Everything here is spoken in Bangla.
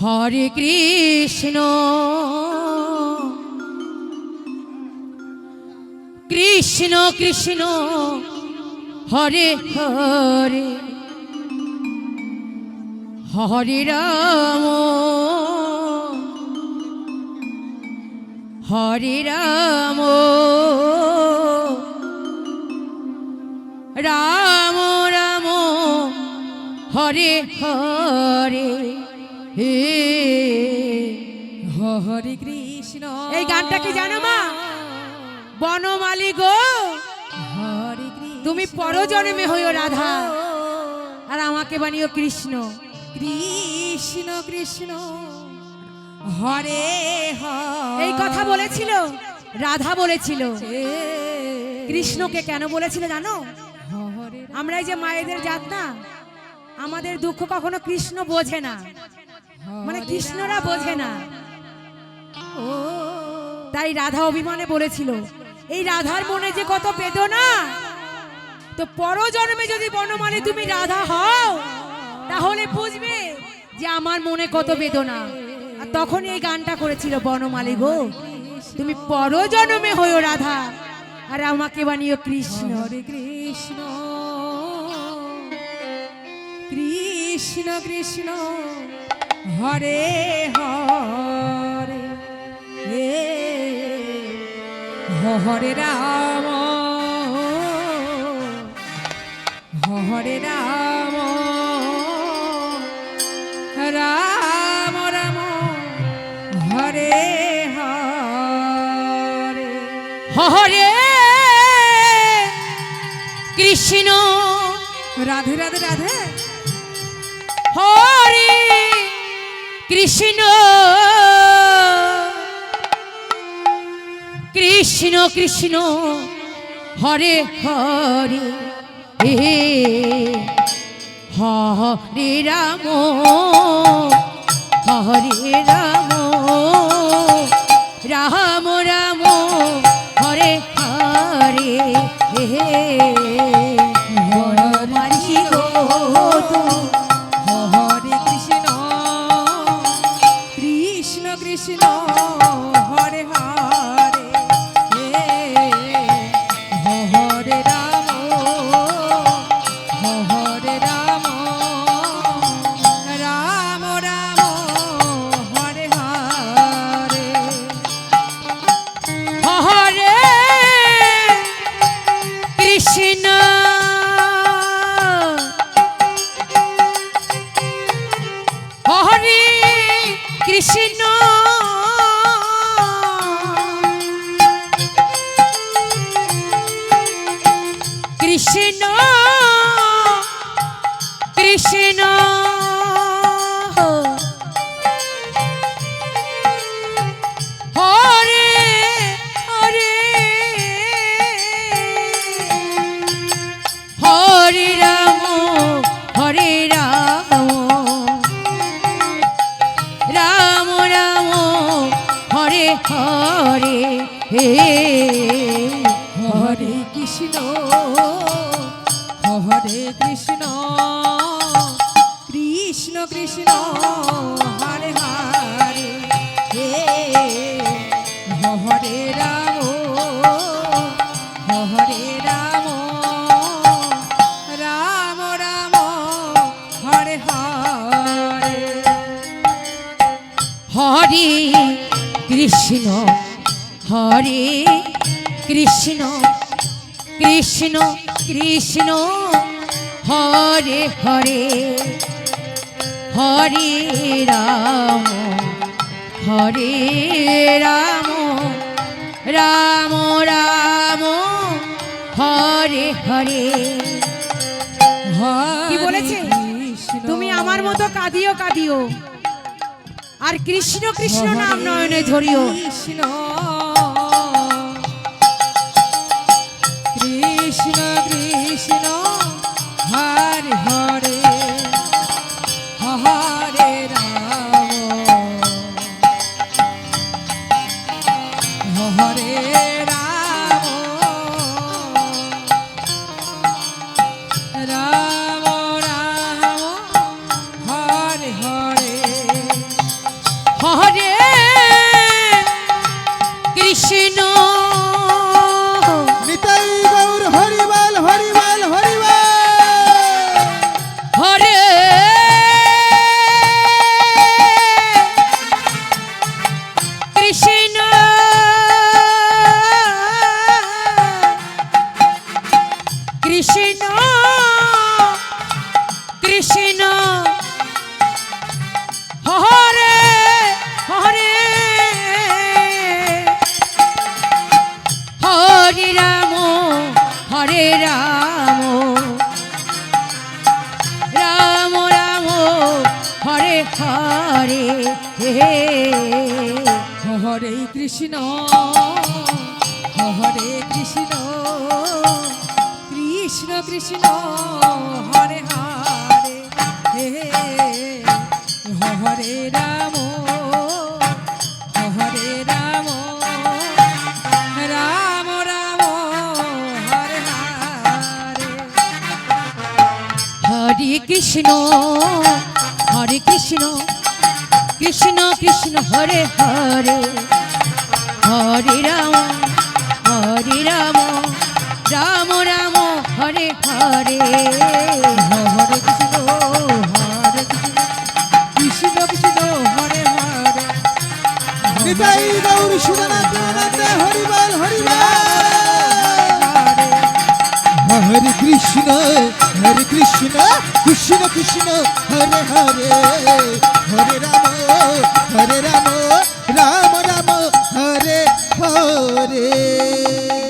হরে কৃষ্ণ কৃষ্ণ কৃষ্ণ হরে হরে হরে রাম হরে রাম রাম রাম হরে হরে হে হরে কৃষ্ণ। এই গানটা কি জানো মা? বনমালী গো হরে তুমি পরজন্মে হইও রাধা আর আমাকে বানিও কৃষ্ণ। কৃষ্ণ কৃষ্ণ হরে হরে এই কথা বলেছিল রাধা, বলেছিল। কৃষ্ণকে কেন বলেছিল জানো? আমরা এই যে মায়েদের জাত না, আমাদের দুঃখ কখনো কৃষ্ণ বোঝে না, মানে কৃষ্ণরা বোঝে না। তাই রাধা অভিমানে বলেছিল এই রাধার মনে যে কত বেদনা, তো পরজন্মে যদি বনমালী তুমি রাধা হও তাহলে বুঝবে যে আমার মনে কত বেদনা। আর তখন এই গানটা করেছিল, বনমালী গো তুমি পরজন্মে হইও রাধা আর আমাকে বানিও কৃষ্ণ। হরে কৃষ্ণ কৃষ্ণ কৃষ্ণ হরে হরে হরে রাম হরে রাম রাম রাম হরে হরে হরে কৃষ্ণ রাধে রাধে রাধে হরে কৃষ্ণ কৃষ্ণ কৃষ্ণ হরে হরে হরে রাম হরে রাম রাম রাম হরে হরে বনমালী গো হরে কৃষ্ণ কৃষ্ণ কৃষ্ণ হরে হরে হরে রাম হরে রাম রাম রাম হরে হরে হরে কৃষ্ণ হরে কৃষ্ণ কৃষ্ণ কৃষ্ণ হরে হরে হরে রাম হরে রাম রাম রাম হরে হরে হরে কৃষ্ণ হরে কৃষ্ণ কৃষ্ণ কৃষ্ণ হরে হরে হরে রাম হরে রাম রাম রাম হরে হরে হরে কৃষ্ণ হরে কৃষ্ণ কৃষ্ণ কৃষ্ণ হরে হরে হরে রাম হরে রাম রাম রাম হরে হরে কি বলেছে? তুমি আমার মতো কাঁদিও কাঁদিও আর কৃষ্ণ কৃষ্ণ নাম নয়নে ধরিও। কৃষ্ণ কৃষ্ণ কৃষ্ণ হরে হরে হরে রাম হরে রাম রাম রাম হরে হরে হরে হরে কৃষ্ণ হরে কৃষ্ণ কৃষ্ণ কৃষ্ণ হরে হরে হরে রাম হরে রাম রাম রাম হরে হরে হরে কৃষ্ণ কৃষ্ণ কৃষ্ণ হরে হরে হরে রাম রাম রাম হরে হরে হরে কৃষ্ণ কৃষ্ণ হরে হরে নিতাই গৌর সুদানন্দ হরি বল হরে কৃষ্ণ কৃষ্ণ কৃষ্ণ হরে হরে হরে রাম রাম রাম হরে হরে